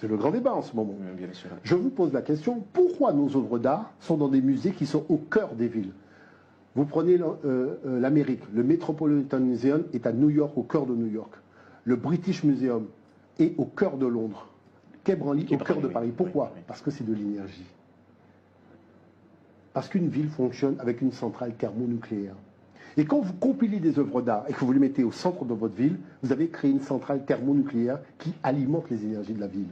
C'est le grand débat en ce moment. Bien sûr. Je vous pose la question, pourquoi nos œuvres d'art sont dans des musées qui sont au cœur des villes? Vous prenez l'Amérique, le Metropolitan Museum est à New York, au cœur de New York. Le British Museum est au cœur de Londres. Quai Branly au cœur de Paris. Pourquoi? Parce que c'est de l'énergie. Parce qu'une ville fonctionne avec une centrale thermonucléaire. Et quand vous compilez des œuvres d'art et que vous les mettez au centre de votre ville, vous avez créé une centrale thermonucléaire qui alimente les énergies de la ville.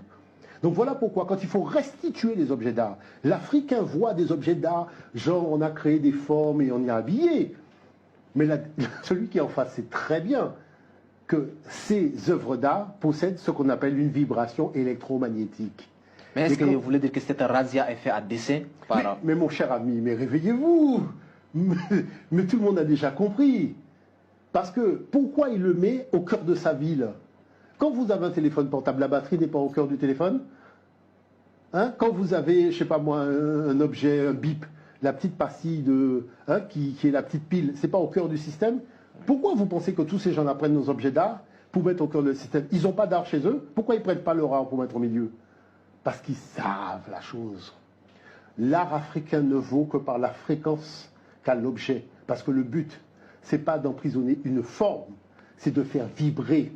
Donc voilà pourquoi, quand il faut restituer les objets d'art, l'Africain voit des objets d'art, genre on a créé des formes et on y a habillé. Mais celui qui est en face sait très bien que ces œuvres d'art possèdent ce qu'on appelle une vibration électromagnétique. Mais est-ce que vous voulez dire que cette razzia est faite à dessein mais mon cher ami, mais réveillez-vous. Mais tout le monde a déjà compris. Parce que pourquoi il le met au cœur de sa ville? Quand vous avez un téléphone portable, la batterie n'est pas au cœur du téléphone, hein? Quand vous avez, je sais pas moi, un objet, un bip, la petite pastille qui est la petite pile, c'est pas au cœur du système? Pourquoi vous pensez que tous ces gens-là prennent nos objets d'art pour mettre au cœur du système? Ils n'ont pas d'art chez eux. Pourquoi ils ne prennent pas leur art pour mettre au milieu? Parce qu'ils savent la chose. L'art africain ne vaut que par la fréquence qu'a l'objet. Parce que le but, c'est pas d'emprisonner une forme, c'est de faire vibrer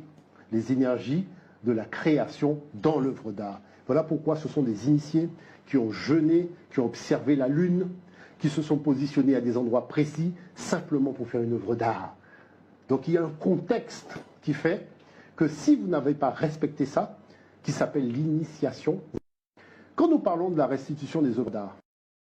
les énergies de la création dans l'œuvre d'art. Voilà pourquoi ce sont des initiés qui ont jeûné, qui ont observé la lune, qui se sont positionnés à des endroits précis, simplement pour faire une œuvre d'art. Donc il y a un contexte qui fait que si vous n'avez pas respecté ça, qui s'appelle l'initiation, quand nous parlons de la restitution des œuvres d'art,